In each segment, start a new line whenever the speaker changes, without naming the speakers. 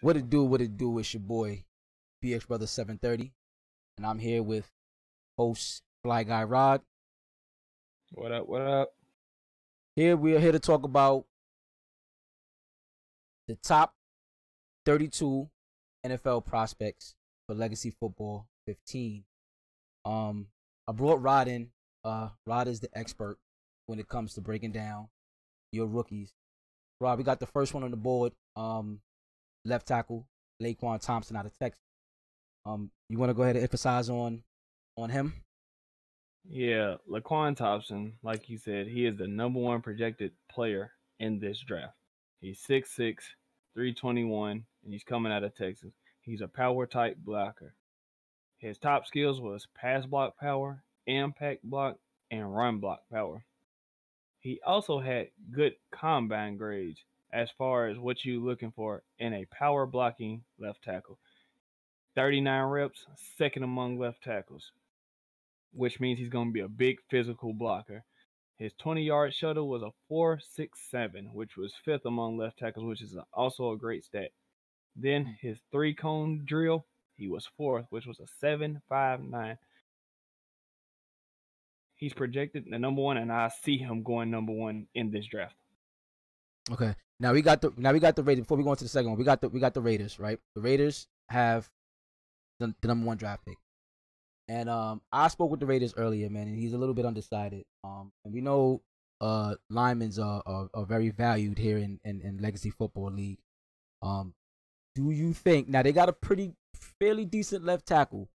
What it do? What it do? It's your boy, BX Brother 730, and I'm here with host Fly Guy Rod.
What up? What up?
Here we are here to talk about the top 32 NFL prospects for Legacy Football 15. I brought Rod in. Rod is the expert when it comes to breaking down your rookies. Rod, we got the first one on the board. Left tackle LaQuan Thompson out of Texas. You want to go ahead and emphasize on him?
Yeah, LaQuan Thompson, like you said, he is the #1 projected player in this draft. He's 6'6", 321, and he's coming out of Texas. He's a power type blocker. His top skills was pass block power, impact block, and run block power. He also had good combine grades as far as what you're looking for in a power blocking left tackle. 39 reps, second among left tackles, which means he's going to be a big physical blocker. His 20-yard shuttle was a 4.67, which was 5th among left tackles, which is also a great stat. Then his 3-cone drill, he was 4th, which was a 7.59. He's projected the #1, and I see him going #1 in this draft.
Okay. Now we got the Raiders. Before we go into the second one, we got the Raiders, right? The Raiders have the #1 draft pick. And I spoke with the Raiders earlier, man, and he's a little bit undecided. And we know linemen are very valued here in Legacy Football League. Do you think now they got a fairly decent left tackle?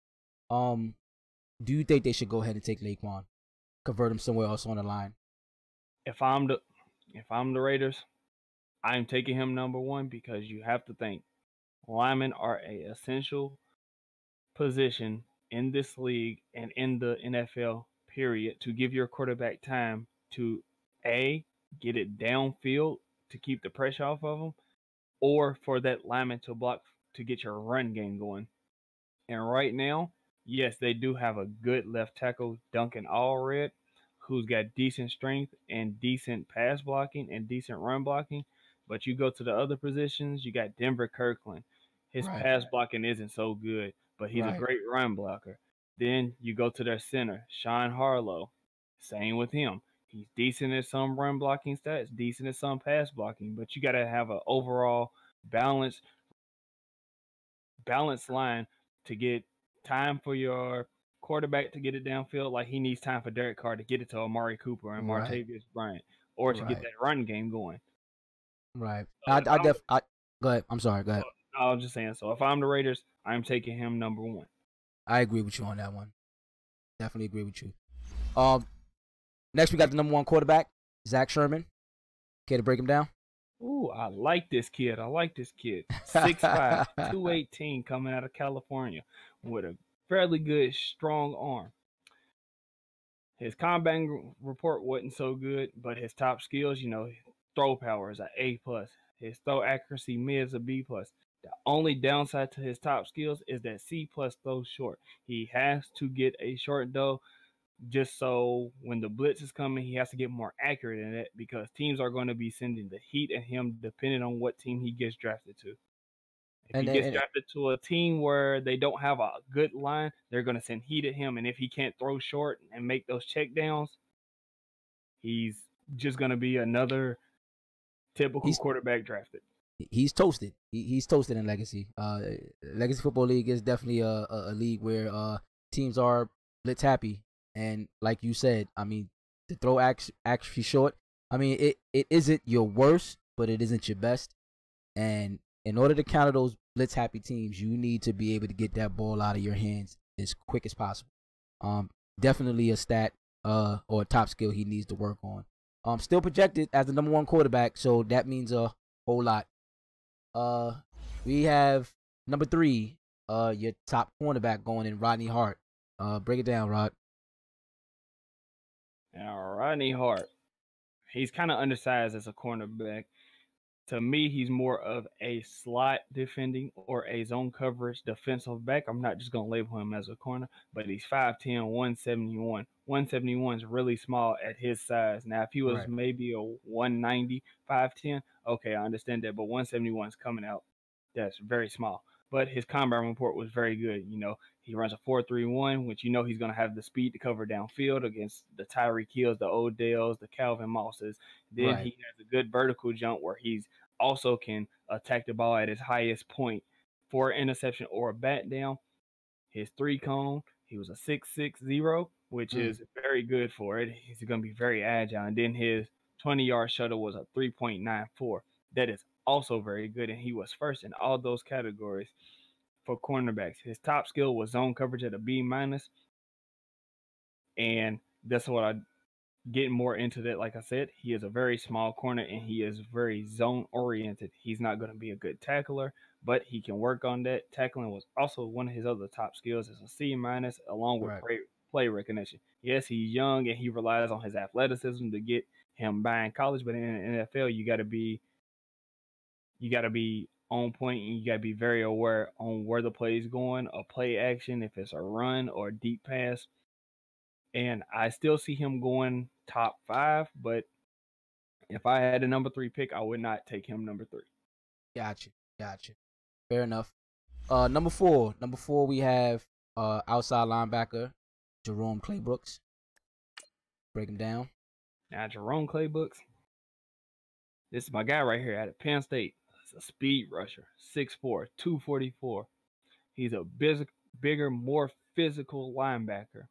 Do you think they should go ahead and take LaQuan, convert him somewhere else on the line?
If I'm the Raiders, I'm taking him #1 because you have to think linemen are a essential position in this league and in the NFL period to give your quarterback time to A, get it downfield to keep the pressure off of him, or for that lineman to block to get your run game going. And right now, yes, they do have a good left tackle, Duncan Allred, who's got decent strength and decent pass blocking and decent run blocking. But you go to the other positions, you got Denver Kirkland. His pass blocking isn't so good, but he's a great run blocker. Then you go to their center, Sean Harlow. Same with him. He's decent at some run blocking stats, decent at some pass blocking, but you got to have an overall balanced line to get time for your quarterback to get it downfield, like he needs time for Derek Carr to get it to Amari Cooper and Martavis Bryant, or to get that run game going.
Right. So go ahead. I'm sorry. Go ahead.
I was just saying. So if I'm the Raiders, I'm taking him #1.
I agree with you on that one. Definitely agree with you. Next we got the #1 quarterback, Zach Sherman. Care to break him down?
Ooh, I like this kid. 6'5", 218, coming out of California with a fairly good, strong arm. His combine report wasn't so good, but his top skills, throw power is an A+. His throw accuracy mid is a B+. The only downside to his top skills is that C+ throws short. He has to get a short though, just so when the blitz is coming, he has to get more accurate in it because teams are going to be sending the heat at him depending on what team he gets drafted to. If he gets drafted to a team where they don't have a good line, they're going to send heat at him. And if he can't throw short and make those check downs, he's just going to be another typical quarterback drafted.
He's toasted. He's toasted in Legacy. Legacy Football League is definitely a league where teams are blitz happy. And like you said, I mean, the throw actually short. I mean, it isn't your worst, but it isn't your best. And in order to counter those blitz happy teams, you need to be able to get that ball out of your hands as quick as possible. Definitely a stat or a top skill he needs to work on. Still projected as the #1 quarterback, so that means a whole lot. We have #3, your top cornerback going in Rodney Hart. Break it down, Rod.
Now, Rodney Hart, he's kind of undersized as a cornerback. To me, he's more of a slot defending or a zone coverage defensive back. I'm not just going to label him as a corner, but he's 5'10", 171. 171 is really small at his size. Now, if he was maybe a 190, 5'10", okay, I understand that, but 171 is coming out that's very small. But his combine report was very good. You know, he runs a 4.31, which you know he's going to have the speed to cover downfield against the Tyreek Hills, the Odells, the Calvin Mosses. Then
Right.
he has a good vertical jump where he's also can attack the ball at his highest point for an interception or a bat down. His 3-cone, he was a 6.60, which is very good for it. He's going to be very agile. And then his 20-yard shuttle was a 3.94. That is also very good, and he was first in all those categories for cornerbacks. His top skill was zone coverage at a B-, and that's what I get more into that. Like I said, he is a very small corner, and he is very zone-oriented. He's not going to be a good tackler, but he can work on that. Tackling was also one of his other top skills as a C-, along with play recognition. Yes, he's young, and he relies on his athleticism to get him by in college, but in the NFL, you got to be on point, and you got to be very aware on where the play is going, a play action, if it's a run or a deep pass. And I still see him going top 5, but if I had a number 3 pick, I would not take him number 3.
Gotcha. Fair enough. Number four we have outside linebacker Jerome Claybrooks. Break him down.
Now, Jerome Claybrooks, this is my guy right here out of Penn State. He's a speed rusher, 6'4", 244. He's a bigger, more physical linebacker.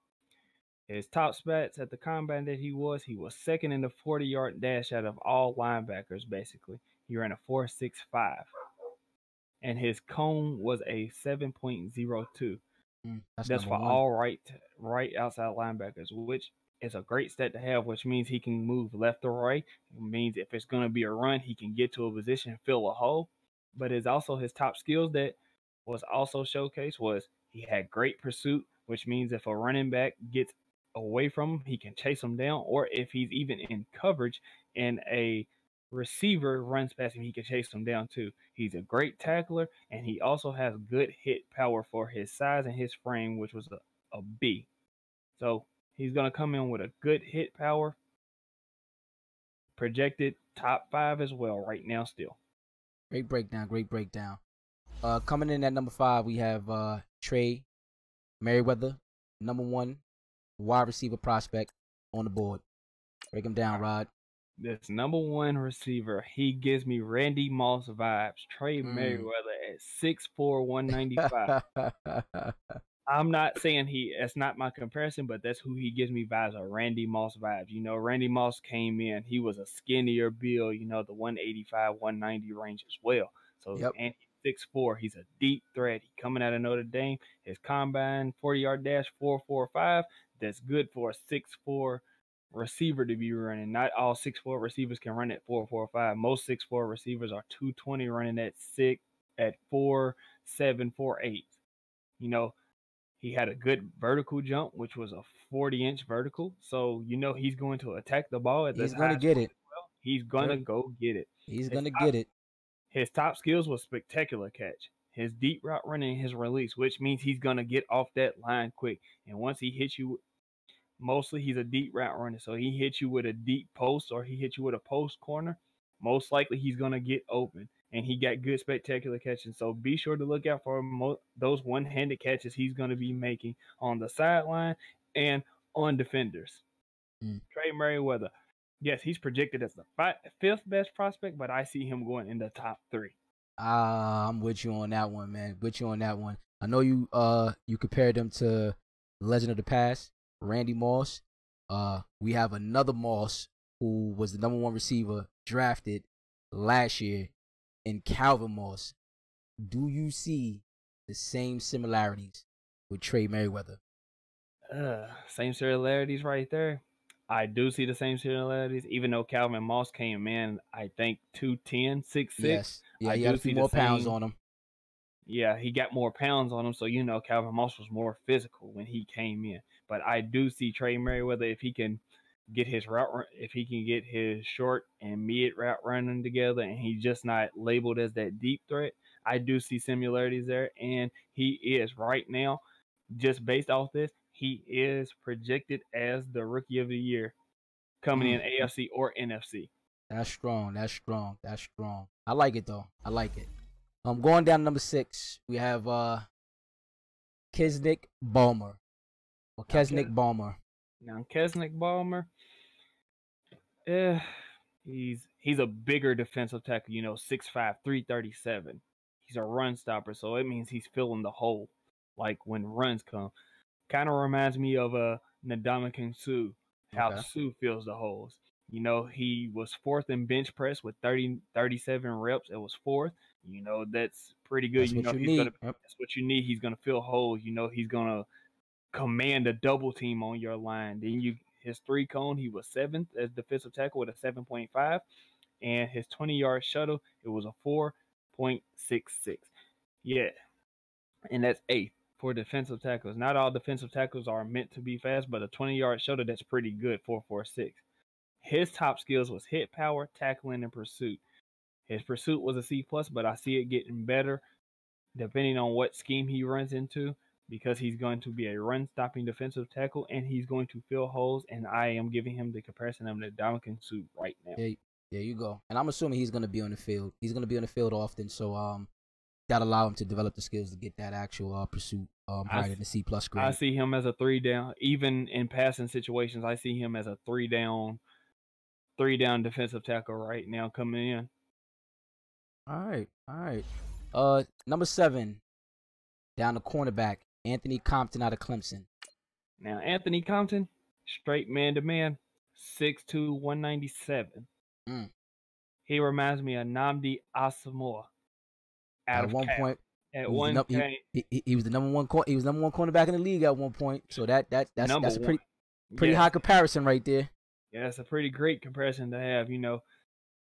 His top stats at the combine that he was second in the 40-yard dash out of all linebackers, basically. He ran a 4.65. And his cone was a 7.02. That's for all right outside linebackers, which is a great stat to have, which means he can move left or right. It means if it's going to be a run, he can get to a position and fill a hole. But it's also his top skills that was also showcased was he had great pursuit, which means if a running back gets away from him, he can chase him down, or if he's even in coverage and a receiver runs past him, he can chase him down too. He's a great tackler, and he also has good hit power for his size and his frame, which was a B. So he's going to come in with a good hit power. Projected top 5 as well right now still.
Great breakdown. Coming in at number 5, we have Trey Merriweather, number 1 wide receiver prospect on the board. Break him down, Rod.
This number 1 receiver, he gives me Randy Moss vibes. Trey Merriweather at 6'4", 195. I'm not saying that's not my comparison, but that's who he gives me vibes of, Randy Moss vibes. You know, Randy Moss came in, he was a skinnier build, you know, the 185, 190 range as well. So, and he's 6'4", he's a deep threat. He coming out of Notre Dame. His combine 40-yard dash 4.45. That's good for a 6'4" receiver to be running. Not all 6'4" receivers can run at 4.45. Most 6'4" receivers are 220 running at 4.7, 4.8. You know, he had a good vertical jump, which was a 40-inch vertical. So, you know, he's going to attack the ball at this high. He's going to get it. Well. He's going to go get it.
He's going to get it.
His top skills was spectacular catch, his deep route running, and his release, which means he's going to get off that line quick. And once he hits you, mostly he's a deep route runner. So he hits you with a deep post or he hits you with a post corner, most likely he's going to get open. And he got good, spectacular catches. So be sure to look out for those one-handed catches he's going to be making on the sideline and on defenders. Trey Merriweather. Yes, he's projected as the 5th best prospect, but I see him going in the top 3.
I'm with you on that one, man. With you on that one. I know you compared him to Legend of the Past, Randy Moss. We have another Moss who was the number 1 receiver drafted last year in Calvin Moss. Do you see the same similarities with Trey Merriweather?
Same similarities right there. I do see the same similarities, even though Calvin Moss came in, I think, 210, 6'6".
Yes. Yeah, he had a few more pounds on him.
Yeah, he got more pounds on him, so, you know, Calvin Moss was more physical when he came in. But I do see Trey Merriweather, if he can get his short and mid route running together, and he's just not labeled as that deep threat, I do see similarities there. And he is right now, just based off this, he is projected as the Rookie of the Year coming in AFC or NFC.
That's strong. I like it, though. I like it. Going down to number 6, we have Kesnick Ballmer. Or Kesnick Ballmer.
Now Kesnick Ballmer, he's a bigger defensive tackle, 6'5", 337. He's a run stopper, so it means he's filling the hole, like when runs come. Kind of reminds me of Ndamukong Suh, how Suh fills the holes. He was 4th in bench press with 37 reps. It was 4th. That's pretty good.
That's what you need.
That's what you need. He's gonna fill holes. He's gonna command a double team on your line. Then his 3-cone, he was 7th as defensive tackle with a 7.5, and his 20-yard shuttle, it was a 4.66. Yeah, and that's 8th for defensive tackles. Not all defensive tackles are meant to be fast, but a 20-yard shuttle, that's pretty good, 4.46. His top skills was hit power, tackling, and pursuit. His pursuit was a C+, but I see it getting better depending on what scheme he runs into, because he's going to be a run-stopping defensive tackle, and he's going to fill holes, and I am giving him the comparison of the Ndamukong Suh right now.
Yeah, there you go. And I'm assuming he's going to be on the field. He's going to be on the field often, so that'll allow him to develop the skills to get that actual pursuit higher than the C+ grade.
I see him as a 3-down. Even in passing situations, I see him as a 3-down defensive tackle right now coming in.
All right. Number 7, down the cornerback, Anthony Compton out of Clemson.
Now, Anthony Compton, straight man-to-man, 6'2", 197. He reminds me of Nnamdi Asamoah.
At one point,
he was
the number one cornerback in the league at one point. So that's a pretty high comparison right there.
Yeah, that's a pretty great comparison to have.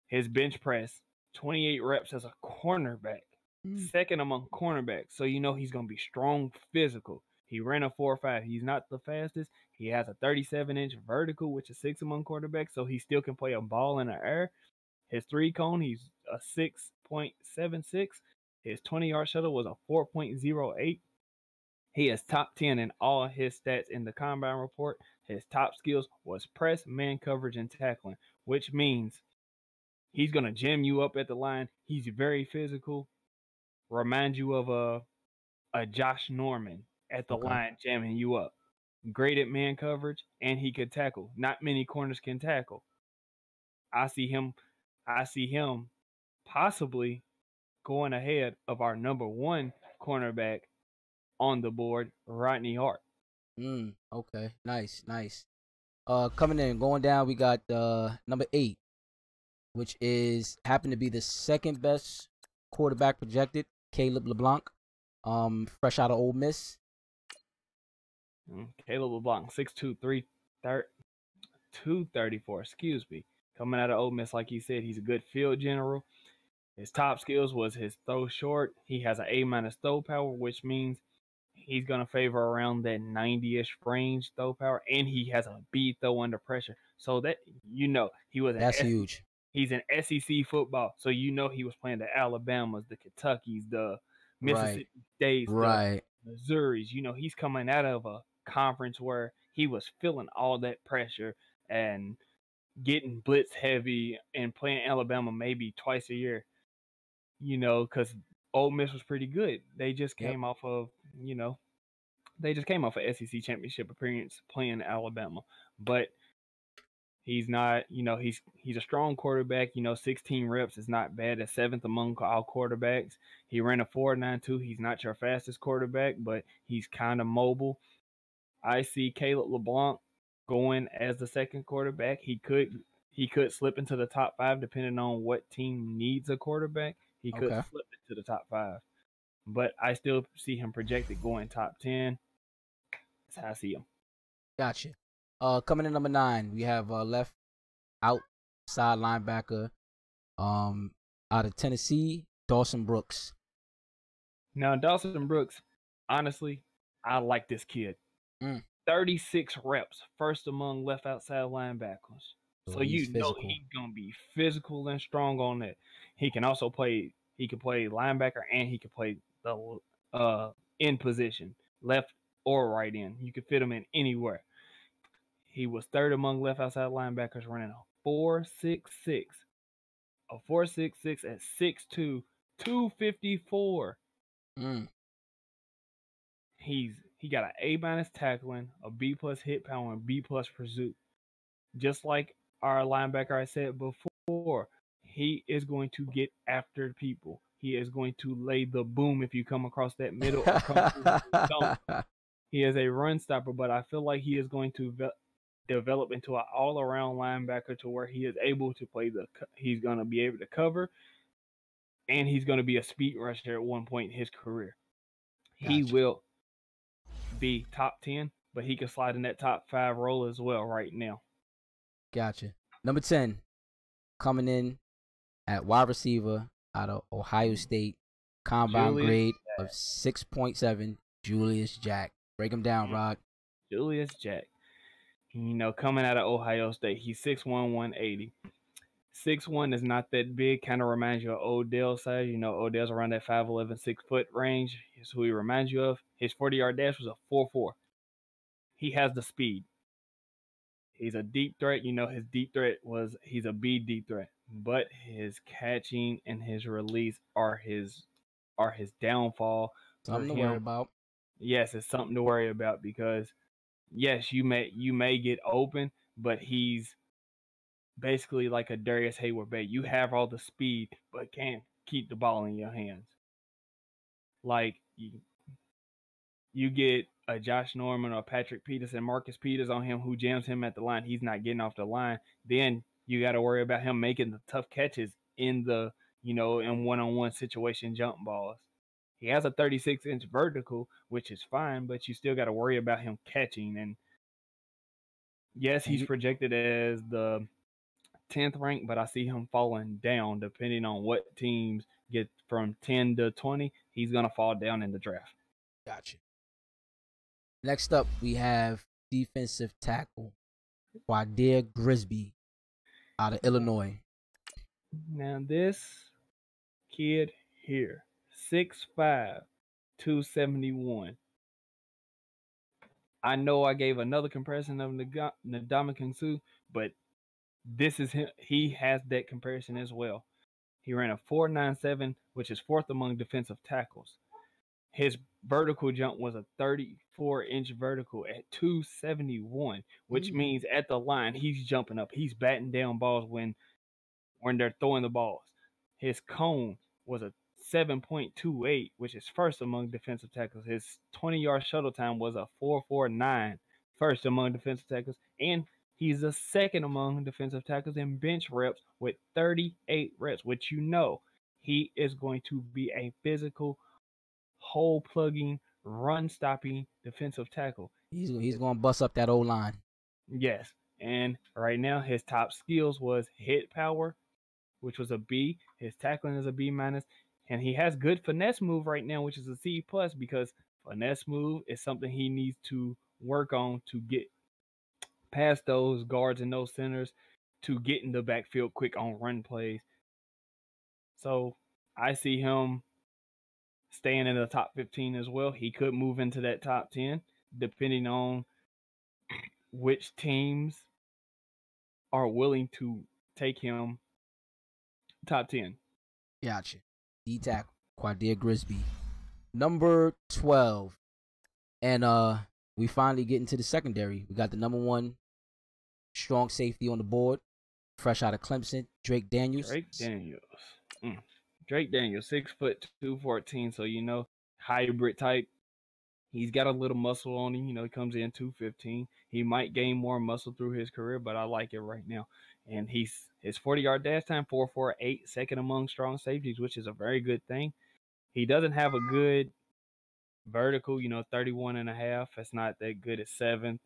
His bench press, 28 reps as a cornerback, 2nd among cornerbacks. So he's gonna be strong, physical. He ran a 4.5. He's not the fastest. He has a 37-inch vertical, which is 6th among quarterbacks. So he still can play a ball in the air. His 3-cone, he's a 6.76. His 20-yard shuttle was a 4.08. He is top 10 in all his stats in the combine report. His top skills was press, man coverage, and tackling, which means he's going to jam you up at the line. He's very physical. Remind you of a Josh Norman at the line jamming you up. Great at man coverage, and he could tackle. Not many corners can tackle. I see him possibly going ahead of our number 1 cornerback on the board, Rodney Hart.
Okay. Nice. Coming in, going down, we got number 8, which happened to be the 2nd best quarterback projected, Caleb LeBlanc, fresh out of Ole Miss.
Caleb LeBlanc, 6'2", 234, coming out of Ole Miss. Like you said, he's a good field general. His top skills was his throw short. He has an A- throw power, which means he's going to favor around that 90-ish range throw power, and he has a B throw under pressure. So that, that's
huge.
He's in SEC football, so he was playing the Alabamas, the Kentuckys, the Mississippi States, the Missouris. He's coming out of a conference where he was feeling all that pressure and getting blitz heavy and playing Alabama maybe twice a year. Because Ole Miss was pretty good. They just came off of, SEC championship appearance playing Alabama. But he's not, he's a strong quarterback. 16 reps is not bad. At 7th among all quarterbacks. He ran a 4.92. He's not your fastest quarterback, but he's kind of mobile. I see Caleb LeBlanc going as the 2nd quarterback. He could slip into the top 5 depending on what team needs a quarterback. He could slip into the top 5. But I still see him projected going top 10. That's how I see him.
Gotcha. Coming in number 9, we have left outside linebacker out of Tennessee, Dawson Brooks.
Now, Dawson Brooks, honestly, I like this kid. 36 reps, 1st among left outside linebackers. So he's going to be physical and strong on that. He can also play linebacker, and he can play the in position, left or right end. You can fit him in anywhere. He was 3rd among left outside linebackers, running a 4.66. A 4.66 at 6'2", 254.
Mm.
He got an A- tackling, a B+ hit power, and B+ pursuit. Just like our linebacker I said before, he is going to get after people. He is going to lay the boom if you come across that middle or come through zone. He is a run stopper, but I feel like he is going to develop into an all-around linebacker to where he is able to play he's going to be able to cover, and he's going to be a speed rusher at one point in his career.
Gotcha.
He will be top 10, but he can slide in that top 5 role as well right now.
Gotcha. Number 10, coming in at wide receiver out of Ohio State, combine grade of 6.7, Julius Jack. Break him down, Rod.
Julius Jack. You know, coming out of Ohio State, he's 6'1", 180. 6'1" is not that big. Kind of reminds you of Odell's size. You know, Odell's around that 5'11", 6-foot range. Is who he reminds you of. His 40-yard dash was a 4.4. He has the speed. He's a deep threat. You know, his deep threat he's a B deep threat. But his catching and his release are his downfall.
Something to worry about.
Yes, it's something to worry about because yes, you may get open, but he's basically like a Darius Hayward-Bay. You have all the speed, but can't keep the ball in your hands. Like you get a Josh Norman or Patrick Peterson, Marcus Peters on him who jams him at the line. He's not getting off the line. Then you got to worry about him making the tough catches in the, in one-on-one situation jump balls. He has a 36-inch vertical, which is fine, but you still got to worry about him catching. And yes, he's projected as the 10th rank, but I see him falling down depending on what teams get from 10 to 20. He's going to fall down in the draft.
Gotcha. Next up, we have defensive tackle Kwadir Grisby out of Illinois.
Now, this kid here, 6'5", 271. I know I gave another comparison of Ndamukong Suh, but this is him. He has that comparison as well. He ran a 4.97, which is 4th among defensive tackles. His vertical jump was a 34-inch vertical at 271, which means at the line, he's jumping up. He's batting down balls when they're throwing the balls. His cone was a 7.28, which is 1st among defensive tackles. His 20-yard shuttle time was a 4.49, 1st among defensive tackles. And he's the 2nd among defensive tackles in bench reps with 38 reps, which he is going to be a physical, hole-plugging, run-stopping defensive tackle.
He's going to bust up that O-line.
Yes, and right now his top skills was hit power, which was a B. His tackling is a B-, and he has good finesse move right now, which is a C+, because finesse move is something he needs to work on to get past those guards and those centers to get in the backfield quick on run plays. So I see him staying in the top 15 as well. He could move into that top 10 depending on which teams are willing to take him top 10.
Gotcha. D-tackle, Kwadir Grisby. Number 12. And we finally get into the secondary. We got the number 1 strong safety on the board, fresh out of Clemson, Drake Daniels.
Drake Daniels, 6 foot 214, so hybrid type. He's got a little muscle on him. He comes in 215. He might gain more muscle through his career, but I like it right now. And his 40-yard dash time, 4.48, 2nd among strong safeties, which is a very good thing. He doesn't have a good vertical, 31.5. That's not that good at 7th,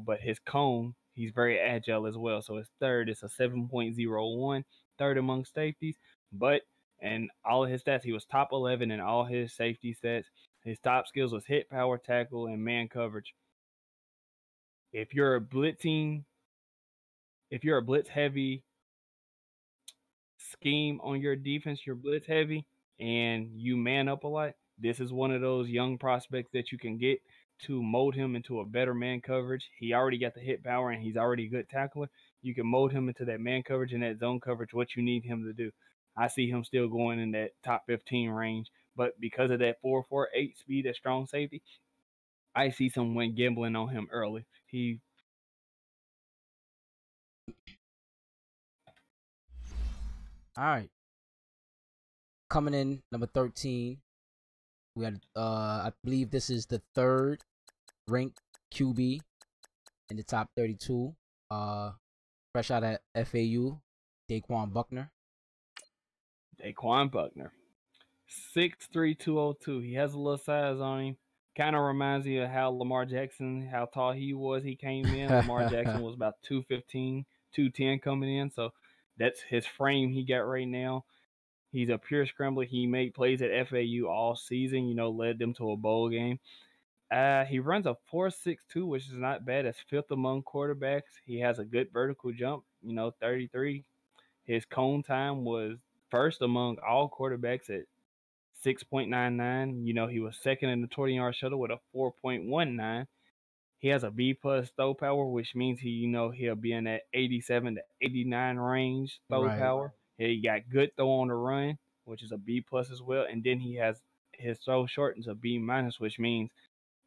but his cone, he's very agile as well. So his 3rd is a 7.01, 3rd among safeties. But and all of his stats, he was top 11 in all his safety stats. His top skills was hit, power, tackle, and man coverage. If you're a blitz heavy scheme on your defense, you're blitz heavy, and you man up a lot, this is one of those young prospects that you can get to mold him into a better man coverage. He already got the hit power, and he's already a good tackler. You can mold him into that man coverage and that zone coverage, what you need him to do. I see him still going in that top 15 range. But because of that 4.48 speed at strong safety, I see someone gambling on him early.
All right. Coming in number 13, we had I believe this is the third ranked QB in the top 32. Fresh out of FAU, Daquan Buckner.
Daquan Buckner, 6'3", 202. He has a little size on him. Kind of reminds me of how Lamar Jackson, how tall he was. He came in. Lamar Jackson was about 215, 210 coming in. So that's his frame he got right now. He's a pure scrambler. He made plays at FAU all season, led them to a bowl game. He runs a 4.62, which is not bad. That's fifth among quarterbacks. He has a good vertical jump, 33. His cone time was first among all quarterbacks at 6.99. He was second in the 20-yard shuttle with a 4.19. He has a B+ throw power, which means he'll be in that 87 to 89 range throw power. He got good throw on the run, which is a B+ as well. And then he has his throw shortens a B-, which means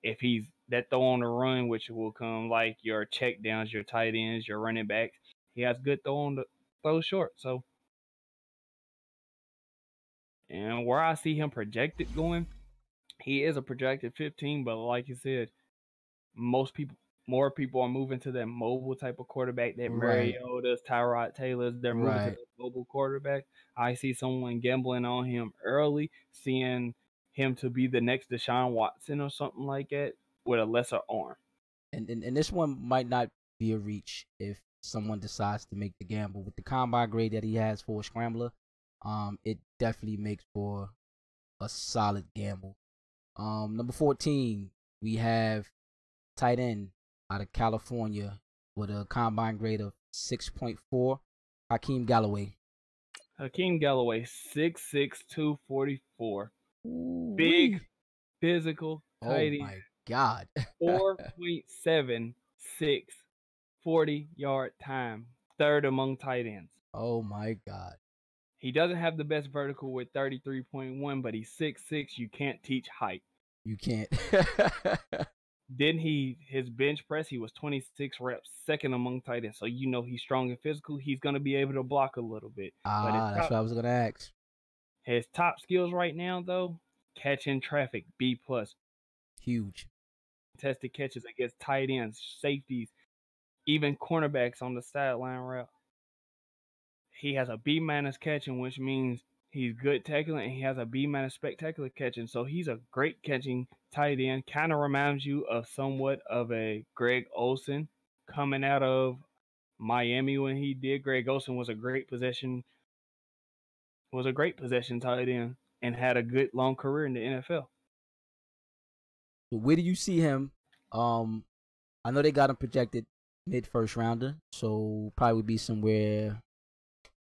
if he's that throw on the run, which will come like your check downs, your tight ends, your running backs, he has good throw on the throw short. So, and where I see him projected going, he is a projected 15, but like you said, more people are moving to that mobile type of quarterback, that Mariota's, Tyrod Taylor's. They're moving to the mobile quarterback. I see someone gambling on him early, seeing him to be the next Deshaun Watson or something like that with a lesser arm.
And this one might not be a reach if someone decides to make the gamble. With the combine grade that he has for a scrambler, it definitely makes for a solid gamble. Number 14, we have tight end out of California with a combine grade of 6.4, Hakim Galloway.
Hakim Galloway, 6'6", 244. Big, physical, tight end.
Oh, my God.
4.76 40-yard time. Third among tight ends.
Oh, my God.
He doesn't have the best vertical with 33.1, but he's 6'6". You can't teach height.
You can't.
Then his bench press, he was 26 reps, second among tight ends. So he's strong and physical. He's going to be able to block a little bit.
That's what I was going to ask.
His top skills right now, though, catching traffic, B+.
Huge.
Tested catches against tight ends, safeties, even cornerbacks on the sideline route. He has a B- catching, which means he's good tackling, and he has a B- spectacular catching. So he's a great catching tight end. Kind of reminds you of somewhat of a Greg Olsen coming out of Miami when he did. Greg Olsen was a great possession tight end and had a good long career in the NFL.
But where do you see him? I know they got him projected mid-first rounder, so probably would be somewhere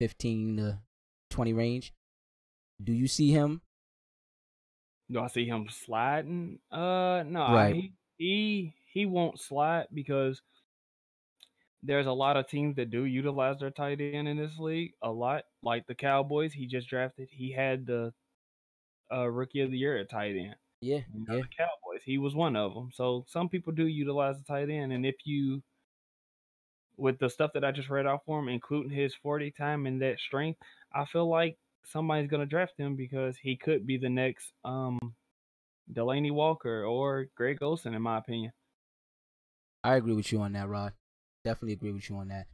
15 to 20 range. Do you see him?
Do I see him sliding? No.
Right.
He won't slide because there's a lot of teams that do utilize their tight end in this league a lot. Like the Cowboys, he just drafted. He had the Rookie of the Year at tight end.
Yeah.
The Cowboys, he was one of them. So some people do utilize the tight end, and if you, with the stuff that I just read off for him, including his 40 time and that strength, I feel like somebody's gonna draft him because he could be the next Delaney Walker or Greg Olsen, in my opinion.
I agree with you on that, Rod. Definitely agree with you on that.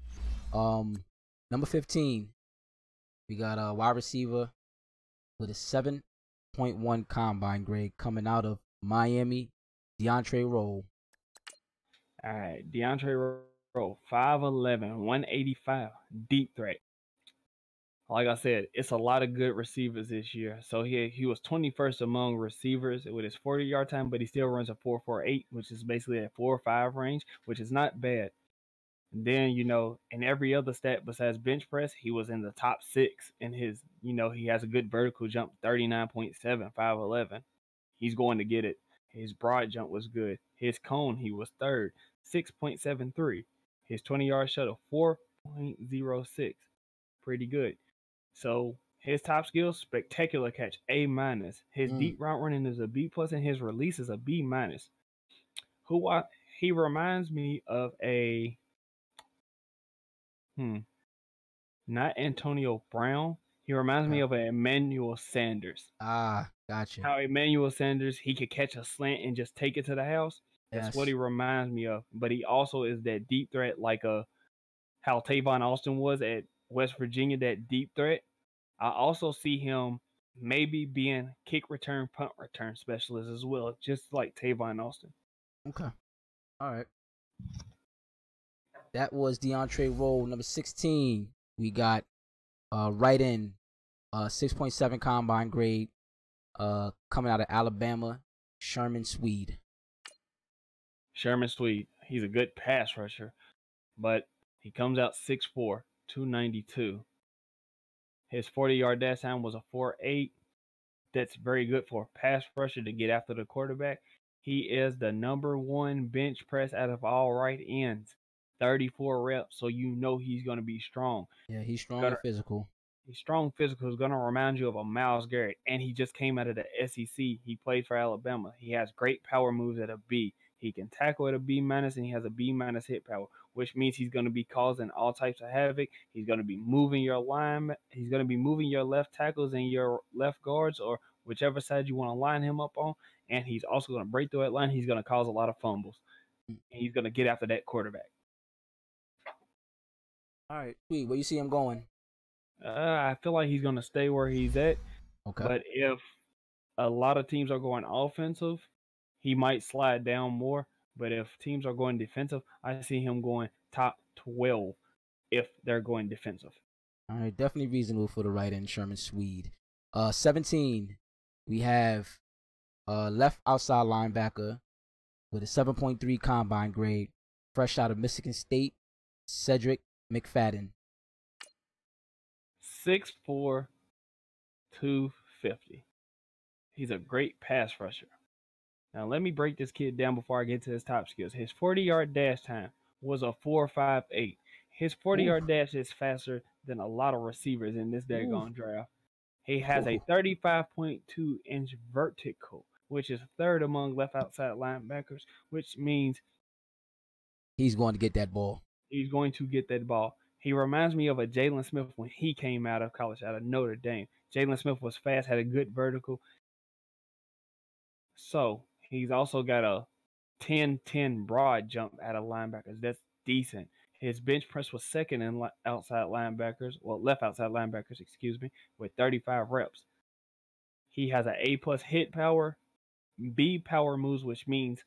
Number 15, we got a wide receiver with a 7.1 combine grade coming out of Miami, DeAndre Rolle.
All right, DeAndre Rolle, 5'11", 185, deep threat. Like I said, it's a lot of good receivers this year. So he was 21st among receivers with his 40-yard time, but he still runs a 4.48, which is basically a 4.5 range, which is not bad. And then, in every other stat besides bench press, he was in the top 6 in his, he has a good vertical jump, 39.7, 5'11". He's going to get it. His broad jump was good. His cone, he was third, 6.73. His 20-yard shuttle, 4.06. Pretty good. So His top skills, spectacular catch, A-. His deep route running is a B+, and his release is a B-. He reminds me of a not Antonio Brown. He reminds me of an Emmanuel Sanders.
Ah, gotcha.
How Emmanuel Sanders, he could catch a slant and just take it to the house. That's what he reminds me of. But he also is that deep threat, like how Tavon Austin was at West Virginia, that deep threat. I also see him maybe being kick return, punt return specialist as well, just like Tavon Austin.
Okay. All right. That was DeAndre Roll, number 16. We got right in 6.7 combine grade coming out of Alabama, Sherman Swede.
Sherman Swede. He's a good pass rusher, but he comes out 6'4", 292. His 40-yard dash time was a 4.8. That's very good for a pass rusher to get after the quarterback. He is the number 1 bench press out of all right ends. 34 reps, so you know he's going to be strong.
Yeah, he's strong and physical.
He's strong physical. He's going to remind you of a Myles Garrett, and he just came out of the SEC. He played for Alabama. He has great power moves at a B. He can tackle at a B-, and he has a B- hit power, which means he's going to be causing all types of havoc. He's going to be moving your line. He's going to be moving your left tackles and your left guards, or whichever side you want to line him up on. And he's also going to break through that line. He's going to cause a lot of fumbles. And he's going to get after that quarterback.
All right, sweet. Where you see him going?
I feel like he's going to stay where he's at.
Okay.
But if a lot of teams are going offensive, he might slide down more. But if teams are going defensive, I see him going top 12 if they're going defensive.
All right, definitely reasonable for the right end, Sherman Swede. 17, we have left outside linebacker with a 7.3 combine grade, fresh out of Michigan State, Cedric McFadden.
6'4", 250. He's a great pass rusher. Now, let me break this kid down before I get to his top skills. His 40-yard dash time was a 4.58. His 40-yard dash is faster than a lot of receivers in this daggone draft. He has a 35.2-inch vertical, which is third among left outside linebackers, which means
he's going to get that ball.
He's going to get that ball. He reminds me of a Jalen Smith when he came out of college, out of Notre Dame. Jalen Smith was fast, had a good vertical. So he's also got a 10-10 broad jump out of linebackers. That's decent. His bench press was second in outside linebackers, left outside linebackers, with 35 reps. He has an A+ hit power, B power moves, which means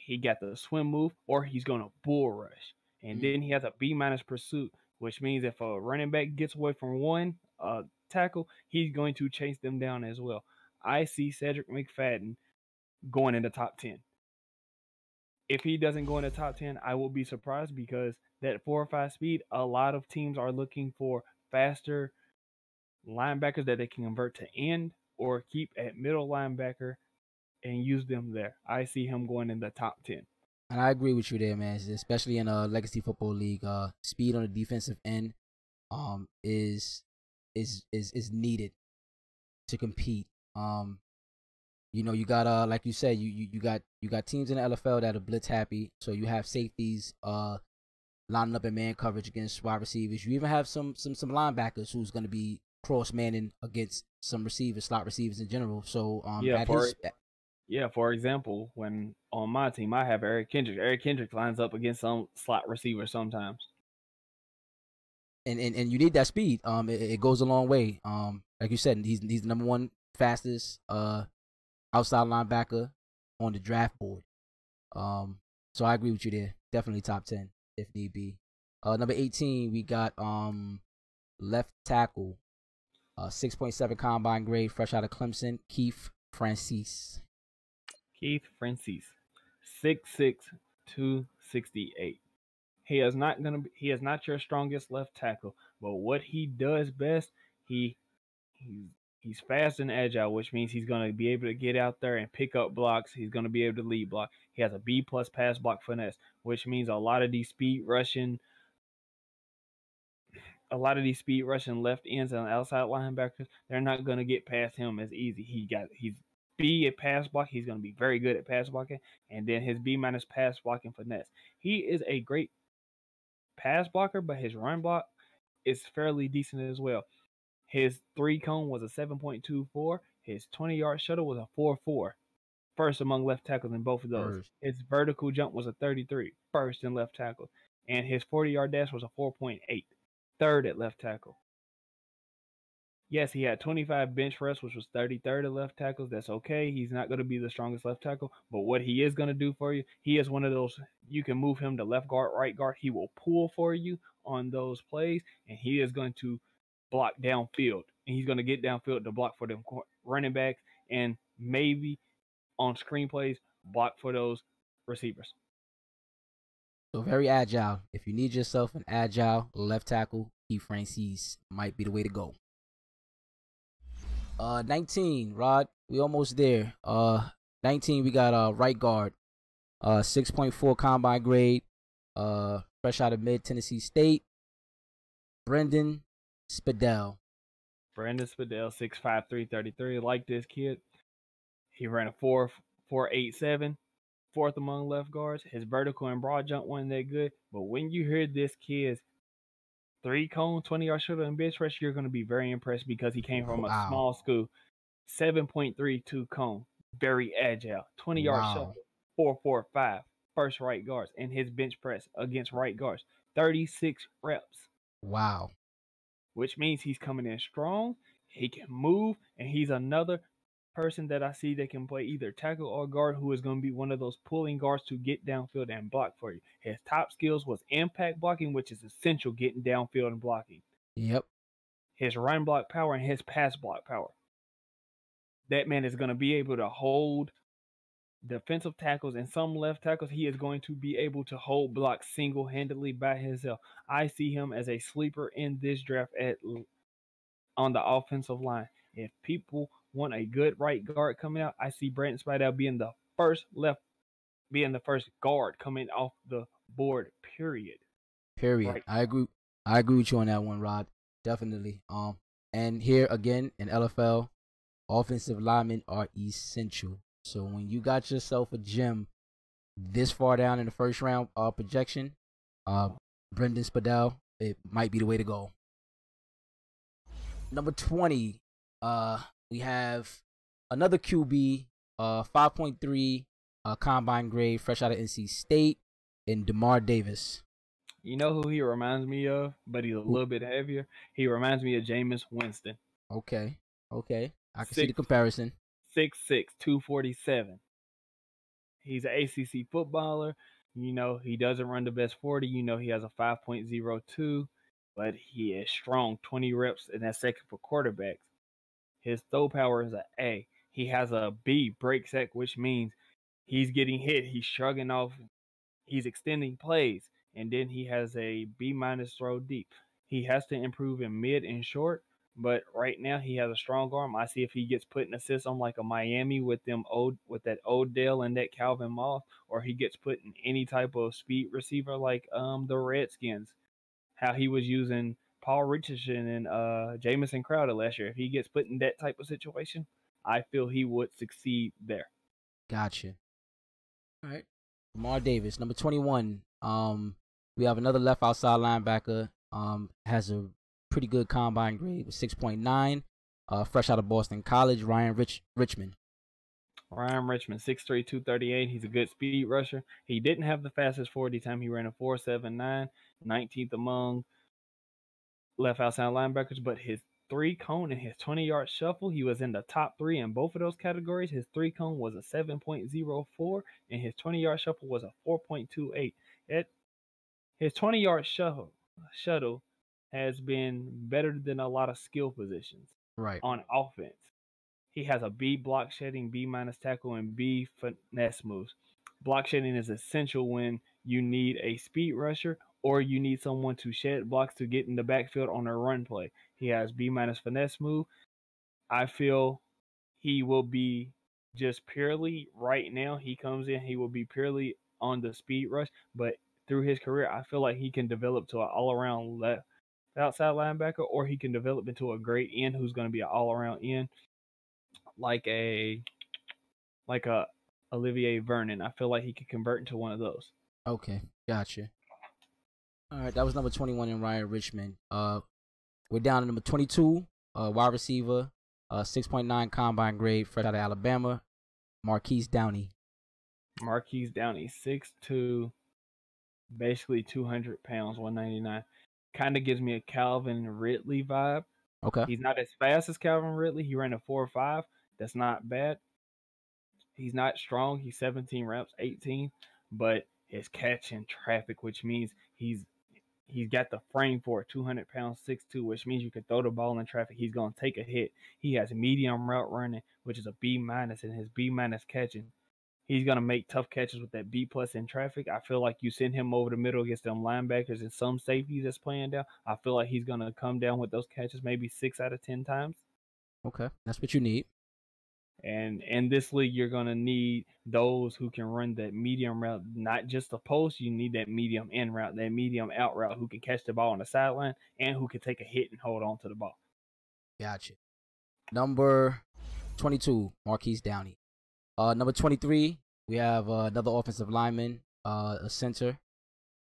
he got the swim move or he's going to bull rush. And then he has a B- pursuit, which means if a running back gets away from one tackle, he's going to chase them down as well. I see Cedric McFadden going in the top 10. If he doesn't go in the top 10, I will be surprised because that 4.5 speed, a lot of teams are looking for faster linebackers that they can convert to end or keep at middle linebacker and use them there. I see him going in the top 10.
And I agree with you there, man. Especially in a legacy football league, speed on the defensive end is needed to compete. You know, you got like you said, you got teams in the LFL that are blitz happy. So you have safeties lining up in man coverage against wide receivers. You even have some linebackers who's going to be cross manning against some receivers, slot receivers in general. So
for example, when on my team I have Eric Kendricks. Eric Kendricks lines up against some slot receivers sometimes.
And you need that speed. It goes a long way. Like you said, he's the number 1 fastest outside linebacker on the draft board. So I agree with you there. Definitely top 10 if need be. Number 18, we got left tackle, 6.7 combine grade, fresh out of Clemson, Keith Francis.
6'6", 268. He is not your strongest left tackle, but what he does best, he's fast and agile, which means he's going to be able to get out there and pick up blocks. He's going to be able to lead block. He has a B+ pass block finesse, which means a lot of these speed rushing a lot of these speed rushing left ends and outside linebackers, they're not going to get past him as easy. He's B at pass block. He's going to be very good at pass blocking, and then his B minus pass blocking finesse. He is a great pass blocker, but his run block is fairly decent as well. His 3-cone was a 7.24. His 20-yard shuttle was a 4.4. First among left tackles in both of those.
First.
His vertical jump was a 33. First in left tackle. And his 40-yard dash was a 4.8. Third at left tackle. Yes, he had 25 bench reps, which was 33rd at left tackles. That's okay. He's not going to be the strongest left tackle. But what he is going to do for you, he is one of those, you can move him to left guard, right guard. He will pull for you on those plays, and he is going to block downfield. And he's going to get downfield to block for them running backs and maybe on screen plays, block for those receivers.
So very agile. If you need yourself an agile left tackle, Keith Francis might be the way to go. 19, Rod. We almost there. 19, we got right guard. 6.4 combine grade. Fresh out of mid Tennessee State. Brendan Fidel.
Brandon Fidel, 6'5", 333. Like this kid. He ran a 4.87, fourth among left guards. His vertical and broad jump wasn't that good. But when you hear this kid's 3-cone, 20-yard shuttle, and bench press, you're going to be very impressed because he came from a small school. 7.32 cone, very agile. 20-yard shuttle, 4.45. First right guards. And his bench press against right guards, 36 reps.
Wow.
Which means he's coming in strong. He can move, and he's another person that I see that can play either tackle or guard, who is going to be one of those pulling guards to get downfield and block for you. His top skills was impact blocking, which is essential getting downfield and blocking.
Yep.
His run block power and his pass block power. That man is going to be able to hold defensive tackles and some left tackles. He is going to be able to hold blocks single-handedly by himself. I see him as a sleeper in this draft on the offensive line. If people want a good right guard coming out, I see Brandon Fidel being the first guard coming off the board, period.
Right. I agree with you on that one, Rod. Definitely. And here again in LFL, offensive linemen are essential. So when you got yourself a gem this far down in the first round projection, Brendan Fidel, it might be the way to go. Number 20, we have another QB, 5.3 combine grade, fresh out of NC State, in Damion Davis.
You know who he reminds me of, but he's a little bit heavier? He reminds me of Jameis Winston.
Okay. I can see the comparison.
6'6", 247. He's an ACC footballer. You know, he doesn't run the best 40. You know, he has a 5.02, but he is strong. 20 reps in that second for quarterbacks. His throw power is an A. He has a B, break sack, which means he's getting hit. He's shrugging off. He's extending plays. And then he has a B minus throw deep. He has to improve in mid and short, but right now he has a strong arm. I see if he gets put in a system like a Miami with that Odell and that Calvin Moss, or he gets put in any type of speed receiver like the Redskins, how he was using Paul Richardson and Jamison Crowder last year. If he gets put in that type of situation, I feel he would succeed there.
Gotcha. All right. Damion Davis, number 21. We have another left outside linebacker. Has a pretty good combine grade with 6.9. Fresh out of Boston College, Richmond.
Ryan Richmond, 6'3", 238. He's a good speed rusher. He didn't have the fastest 40 time. He ran a 4.79, 19th among left outside linebackers, but his 3-cone and his 20-yard shuffle, he was in the top 3 in both of those categories. His 3-cone was a 7.04, and his 20-yard shuffle was a 4.28. His 20-yard shuttle has been better than a lot of skill positions on offense. He has a B block shedding, B minus tackle, and B finesse moves. Block shedding is essential when you need a speed rusher or you need someone to shed blocks to get in the backfield on a run play. He has B minus finesse move. I feel he will be just purely right now. He comes in, he will be purely on the speed rush, but through his career, I feel like he can develop to an all-around outside linebacker, or he can develop into a great end who's going to be an all-around end, like a Olivier Vernon. I feel like he could convert into one of those.
Okay, gotcha. All right, that was number 21 in Ryan Richmond. We're down to number 22, wide receiver, 6.9 combine grade, fresh out of Alabama, Marquise Downs.
Marquise Downs, 6'2", basically 200 pounds, 199. Kind of gives me a Calvin Ridley vibe.
Okay.
He's not as fast as Calvin Ridley. He ran a 4.5. That's not bad. He's not strong. He's 17 reps, 18, but his catch in traffic, which means he's got the frame for it. 200 pounds, 6'2", which means you can throw the ball in traffic. He's going to take a hit. He has medium route running, which is a B-, and his B- catching. He's going to make tough catches with that B+ in traffic. I feel like you send him over the middle against them linebackers and some safeties that's playing down. I feel like he's going to come down with those catches maybe 6 out of 10 times.
Okay, that's what you need.
And in this league, you're going to need those who can run that medium route, not just the post. You need that medium in route, that medium out route, who can catch the ball on the sideline and who can take a hit and hold on to the ball.
Gotcha. Number 22, Marquise Downs. Number 23, we have another offensive lineman, a center,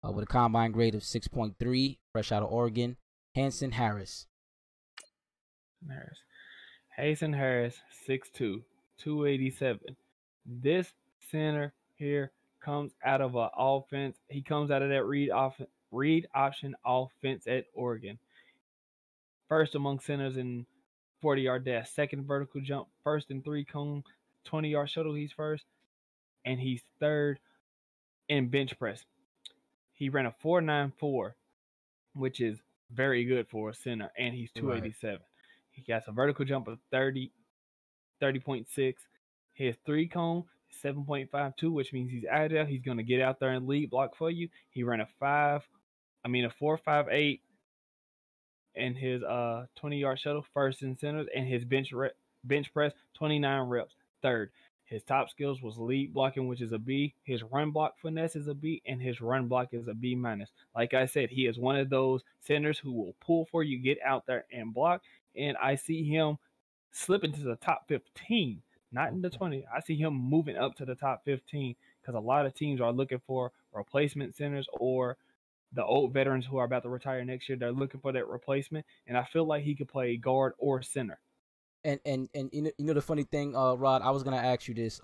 with a combine grade of 6.3, fresh out of Oregon, Hansen Harris.
Hansen Harris, 6'2", 287. This center here comes out of an offense. He comes out of that read option offense at Oregon. First among centers in 40-yard dash, second vertical jump, first in 3-cone, 20-yard shuttle, he's first. And he's third in bench press. He ran a 4.94, which is very good for a center, and he's 287. Right. He has a vertical jump of 30.6. His 3-cone, 7.52, which means he's agile. He's going to get out there and lead block for you. He ran a 4.58 in his 20-yard shuttle, first in centers, and his bench press, 29 reps, third. His top skills was lead blocking, which is a B. His run block finesse is a B, and his run block is a B-. Like I said, he is one of those centers who will pull for you, get out there and block. And I see him slip into the top 15, not in the 20. I see him moving up to the top 15 because a lot of teams are looking for replacement centers, or the old veterans who are about to retire next year. They're looking for that replacement, and I feel like he could play guard or center.
And you know the funny thing, Rod, I was gonna ask you this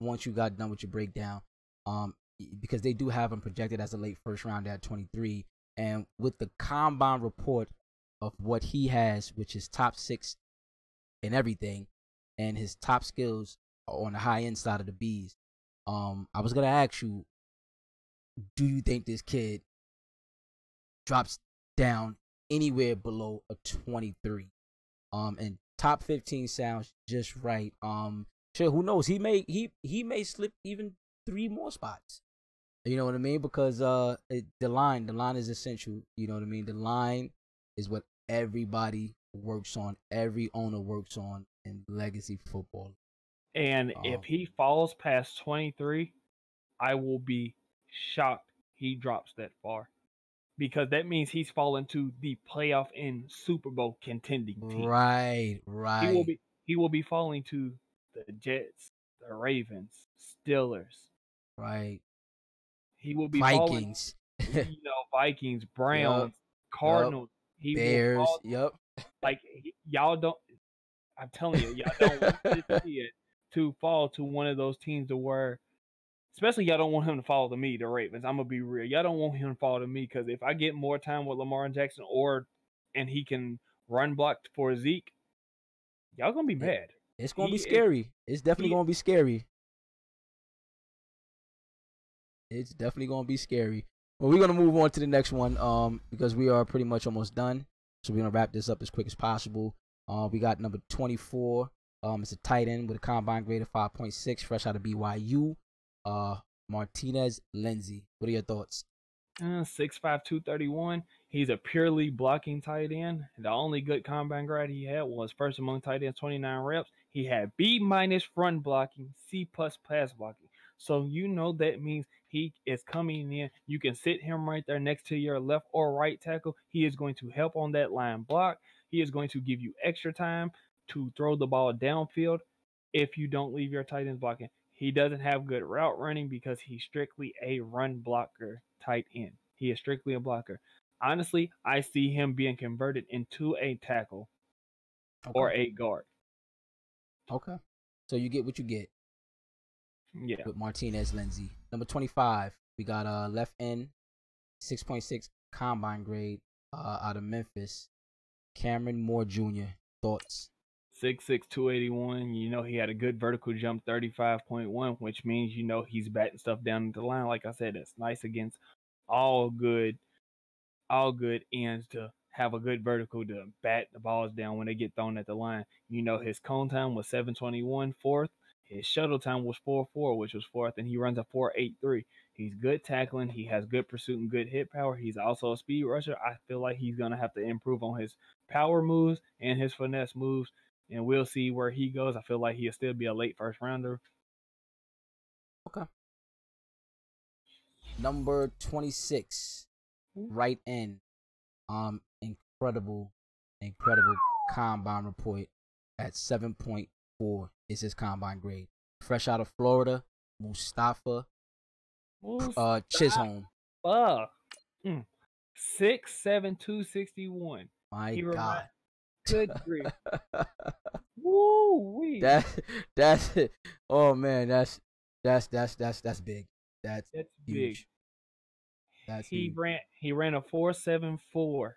once you got done with your breakdown, because they do have him projected as a late first round at 23, and with the combine report of what he has, which is top 6 and everything, and his top skills are on the high end side of the B's. I was gonna ask you, do you think this kid drops down anywhere below a 23? And top 15 sounds just right. Sure, who knows? He may slip even 3 more spots. You know what I mean? Because the line is essential. You know what I mean? The line is what everybody works on. Every owner works on in legacy football.
And if he falls past 23, I will be shocked he drops that far, because that means he's fallen to the playoff and Super Bowl contending team.
Right.
He will be falling to the Jets, the Ravens, Steelers.
Right.
He will be
Vikings.
Falling, Vikings, Browns, Cardinals.
He Bears. Will fall,
like y'all don't. I'm telling you, y'all don't want to see it to fall to one of those teams to where. Especially, y'all don't want him to fall to me, the Ravens. I'm going to be real. Y'all don't want him to fall to me, because if I get more time with Lamar Jackson and he can run block for Zeke, y'all going to be mad.
It's going to be scary. It's definitely going to be scary. It's definitely going to be scary. Well, we're going to move on to the next one because we are pretty much almost done. So we're going to wrap this up as quick as possible. We got number 24. It's a tight end with a combine grade of 5.6, fresh out of BYU. Martinez Lindsay. What are your thoughts?
6'5", 231. He's a purely blocking tight end. The only good combine grade he had was first among tight ends, 29 reps. He had B- run blocking, C+ pass blocking. So that means He is coming in. You can sit him right there next to your left or right tackle. He is going to help on that line block. He is going to give you extra time to throw the ball downfield if you don't leave your tight ends blocking. He doesn't have good route running because he's strictly a run blocker tight end. He is strictly a blocker. Honestly, I see him being converted into a tackle or a guard.
Okay. So you get what you get.
Yeah.
With Martinez Lindsay. Number 25, we got left end, 6.6 combine grade out of Memphis. Cameron Moore Jr. Thoughts?
6'6", 281. You know, he had a good vertical jump, 35.1, which means, you know, he's batting stuff down at the line. Like I said, it's nice against all good ends to have a good vertical to bat the balls down when they get thrown at the line. You know, his cone time was 7:21, fourth. His shuttle time was 4.4, which was fourth, and he runs a 4.83. He's good tackling. He has good pursuit and good hit power. He's also a speed rusher. I feel like he's going to have to improve on his power moves and his finesse moves, and we'll see where he goes. I feel like he'll still be a late first rounder.
Okay. Number 26, right end. Incredible combine report at 7.4 is his combine grade. Fresh out of Florida, Mustafa Chisholm.
6'7", 261.
My God.
Good grief. Woo-wee.
That's it. Oh man, that's big. That's huge.
Big.
That's
he ran a 4.74,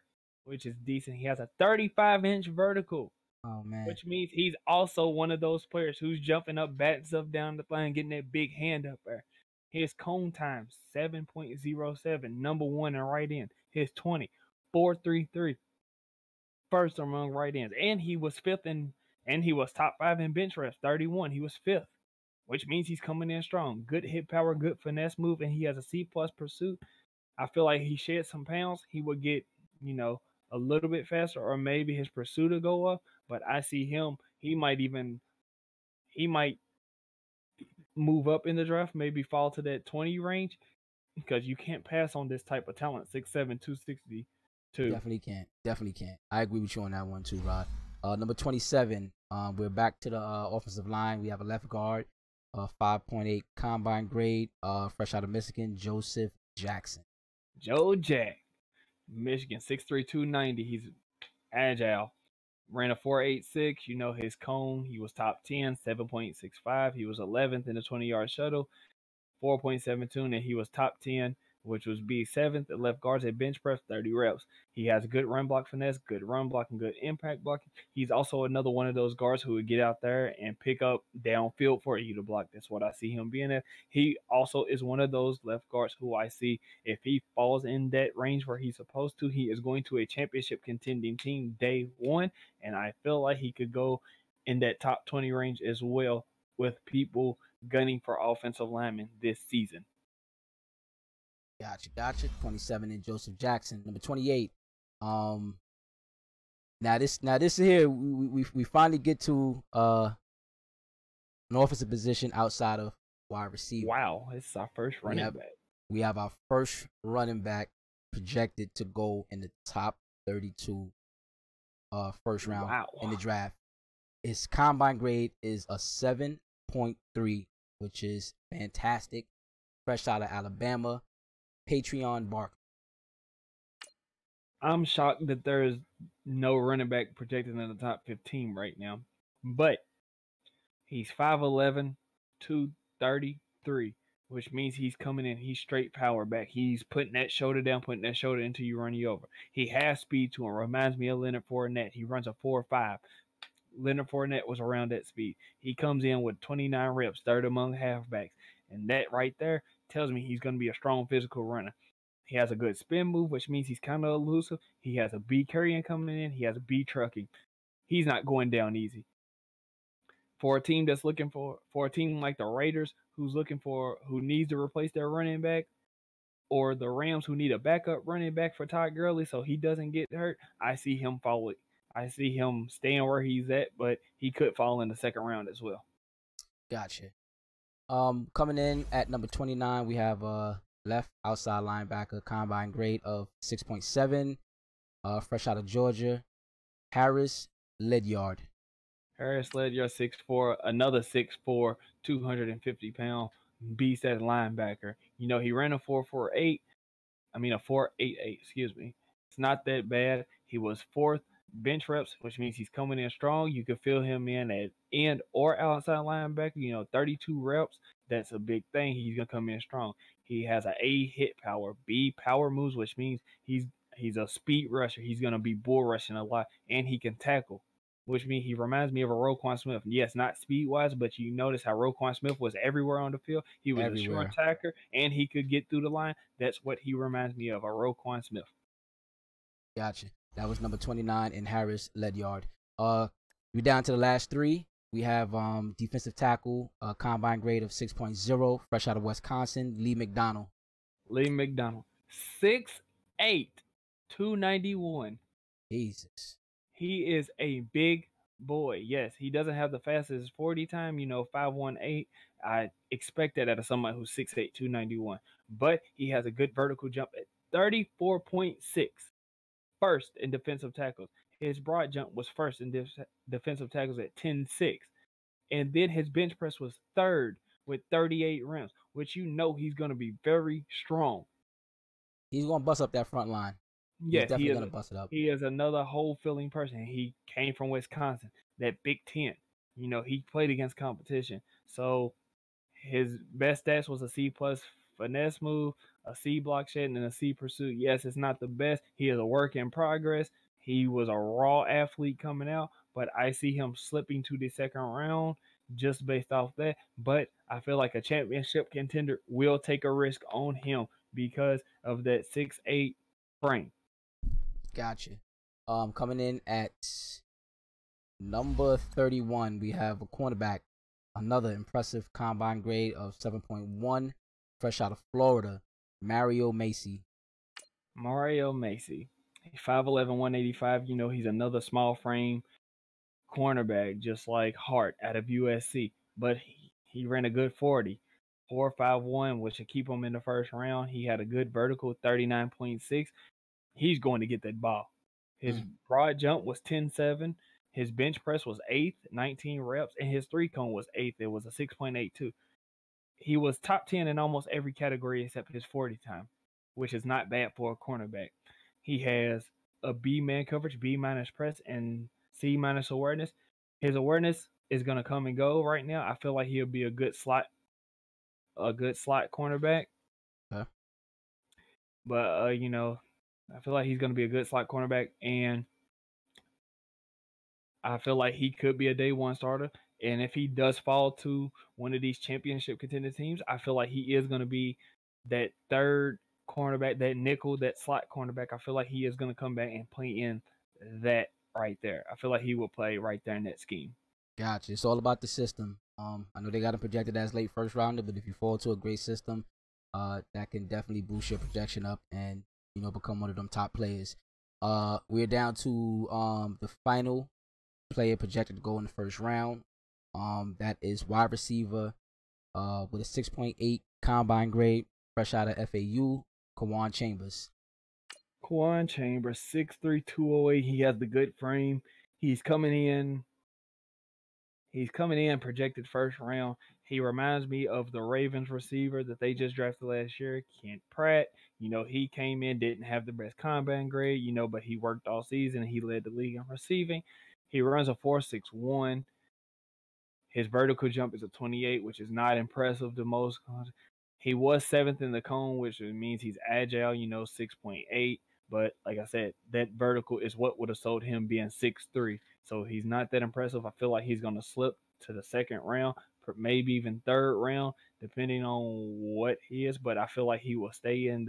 which is decent. He has a 35-inch vertical.
Oh man.
Which means he's also one of those players who's jumping up, batting stuff down the line, getting that big hand up there. His cone time, 7.07, number one in right end. His 20, 4.33. First among right ends. And he was he was top 5 in bench reps, 31. He was 5th. Which means he's coming in strong. Good hit power, good finesse move, and he has a C+ pursuit. I feel like he shed some pounds, he would get, you know, a little bit faster, or maybe his pursuit will go up. But I see him, he might move up in the draft, maybe fall to that 20 range, because you can't pass on this type of talent, 6'7", 262.
Definitely can't. I agree with you on that one too, Rod. Number 27, we're back to the offensive line. We have a left guard, 5.8 combine grade, fresh out of Michigan, Joseph Jackson.
Joe Jack, Michigan, 6'3", 290. He's agile. Ran a 4.86. You know his cone. He was top 10, 7.65. He was 11th in the 20-yard shuttle, 4.72, and he was top 10, which was be 7th at left guards at bench press, 30 reps. He has good run block finesse, good run blocking, good impact blocking. He's also another one of those guards who would get out there and pick up downfield for you to block. That's what I see him being at. He also is one of those left guards who I see, if he falls in that range where he's supposed to, he is going to a championship contending team day one, and I feel like he could go in that top 20 range as well with people gunning for offensive linemen this season.
Gotcha. 27 in Joseph Jackson. Number 28. Now this here we finally get to an offensive position outside of wide receiver.
Wow, it's our first running back.
We have our first running back projected to go in the top 32 first round in the draft. His combine grade is a 7.3, which is fantastic. Fresh out of Alabama, Patreon Barkley.
I'm shocked that there is no running back projected in the top 15 right now. But he's 5'11", 233, which means he's coming in. He's straight power back. He's putting that shoulder down, putting that shoulder until you run you over. He has speed to him. Reminds me of Leonard Fournette. He runs a 4.5. Leonard Fournette was around that speed. He comes in with 29 reps, third among halfbacks. And that right there tells me he's going to be a strong physical runner. He has a good spin move, which means he's kind of elusive. He has a B carrying coming in. He has a B trucking. He's not going down easy. For a team that's looking for a team like the Raiders, who needs to replace their running back, or the Rams who need a backup running back for Todd Gurley so he doesn't get hurt, I see him falling. I see him staying where he's at, but he could fall in the second round as well.
Gotcha. Coming in at number 29, we have left outside linebacker, combine grade of 6.7, fresh out of Georgia, Harris Ledyard.
Harris Ledyard, 6'4", another 6'4", 250-pound beast at linebacker. You know, he ran a 4.48. I mean, a 4.88, excuse me. It's not that bad. He was fourth bench reps, which means he's coming in strong. You could fill him in at end or outside linebacker. You know, 32 reps. That's a big thing. He's gonna come in strong. He has an A hit power, B power moves, which means he's a speed rusher. He's gonna be bull rushing a lot, and he can tackle, which means he reminds me of a Roquan Smith. Yes, not speed wise, but you notice how Roquan Smith was everywhere on the field. He was a short attacker, and he could get through the line. That's what he reminds me of, a Roquan Smith.
Gotcha. That was number 29 in Harris Ledyard. We're down to the last three. We have defensive tackle, combine grade of 6.0, fresh out of Wisconsin, Lee McDonald.
Lee McDonald, 6'8", 291.
Jesus.
He is a big boy. Yes, he doesn't have the fastest 40 time, 5.18. I expect that out of somebody who's 6'8", 291. But he has a good vertical jump at 34.6. First in defensive tackles. His broad jump was first in defensive tackles at 10.6. And then his bench press was third with 38 reps, which he's going to be very strong.
He's going to bust up that front line.
Yes,
he's definitely going to bust it up.
He is another hole-filling person. He came from Wisconsin, that Big Ten. He played against competition. So his best stats was a C+ finesse move, a C block shed, and a C pursuit. Yes, it's not the best. He is a work in progress. He was a raw athlete coming out, but I see him slipping to the second round just based off that. But I feel like a championship contender will take a risk on him because of that 6'8" frame.
Gotcha. Coming in at number 31, we have a cornerback, another impressive combine grade of 7.1, fresh out of Florida, Mario Macy.
Mario Macy, 5'11", 185. He's another small frame cornerback, just like Hart out of USC. But he ran a good 40, 4.51, which should keep him in the first round. He had a good vertical, 39.6. He's going to get that ball. His broad jump was 10.7. His bench press was 8th, 19 reps, and his three cone was 8th. It was a 6.82. He was top 10 in almost every category except his 40 time, which is not bad for a cornerback. He has a B man coverage, B minus press, and C minus awareness. His awareness is going to come and go right now. I feel like he'll be a good slot cornerback.
Huh?
But I feel like he's going to be a good slot cornerback, and I feel like he could be a day one starter. And if he does fall to one of these championship contending teams, I feel like he is going to be that third cornerback, that nickel, that slot cornerback. I feel like he is going to come back and play in that right there. I feel like he will play right there in that scheme.
Gotcha. It's all about the system. I know they got him projected as late first rounder, but if you fall to a great system, that can definitely boost your projection up and become one of them top players. We're down to the final player projected to go in the first round. That is wide receiver with a 6.8 combine grade, fresh out of FAU, Quan Chambers.
Quan Chambers, 6'3", 208. He has the good frame. He's coming in projected first round. He reminds me of the Ravens receiver that they just drafted last year, Kent Pratt. He came in, didn't have the best combine grade, but he worked all season and he led the league in receiving. He runs a 4.61. His vertical jump is a 28, which is not impressive to most. He was 7th in the cone, which means he's agile, 6.8. But like I said, that vertical is what would have sold him being 6'3". So he's not that impressive. I feel like he's going to slip to the second round, maybe even third round, depending on what he is. But I feel like he will stay in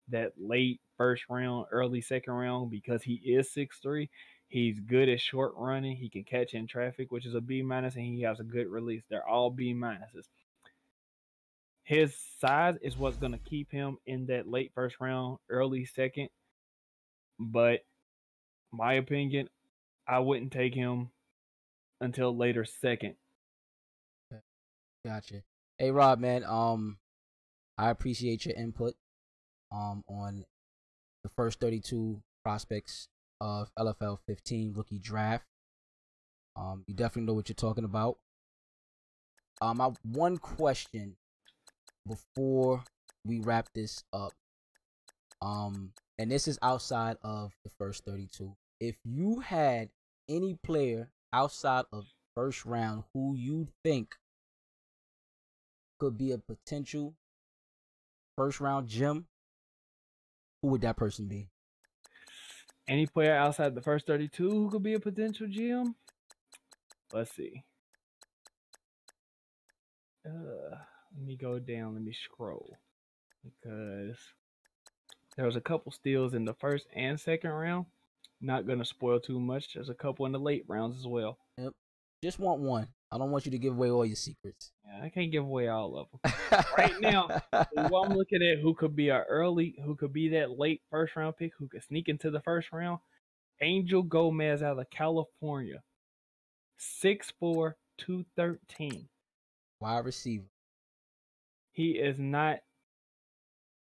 that late first round, early second round because he is 6'3". He's good at short running. He can catch in traffic, which is a B minus, and he has a good release. They're all B minuses. His size is what's going to keep him in that late first round, early second. But my opinion, I wouldn't take him until later second.
Gotcha. Hey Rob, man. I appreciate your input on the first 32 prospects of LFL15 rookie draft. You definitely know what you're talking about. My one question before we wrap this up, and this is outside of the first 32. If you had any player outside of first round who you think could be a potential first round gem, who would that person be?
Any player outside the first 32 who could be a potential gem? Let's see. Let me go down. Let me scroll, because there was a couple steals in the first and second round. Not gonna spoil too much. There's a couple in the late rounds as well.
Yep. Just want one. I don't want you to give away all your secrets.
Yeah, I can't give away all of them. Right now, while I'm looking at who could be that late first round pick, who could sneak into the first round, Angel Gomes out of California. 6'4", 213.
Wide receiver.
He is not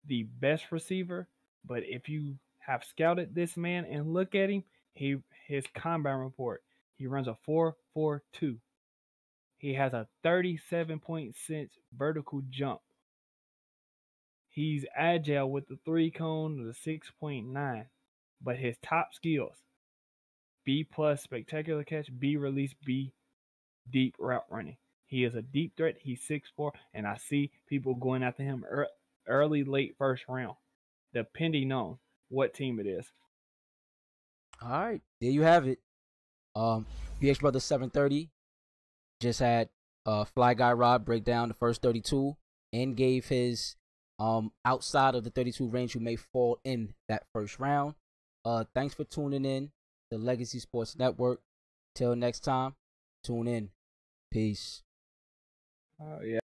the best receiver, but if you have scouted this man and look at him, his combine report, he runs a 4.42. He has a 37.6 vertical jump. He's agile with the 3 cone, the 6.9. But his top skills, B plus spectacular catch, B release, B deep route running. He is a deep threat. He's 6'4", and I see people going after him early, late first round, depending on what team it is.
All right, there you have it. BX Brothers 730 just had Fly Guy Rob break down the first 32 and gave his outside of the 32 range who may fall in that first round. Thanks for tuning in to Legacy Sports Network. Till next time, tune in. Peace.
Yeah.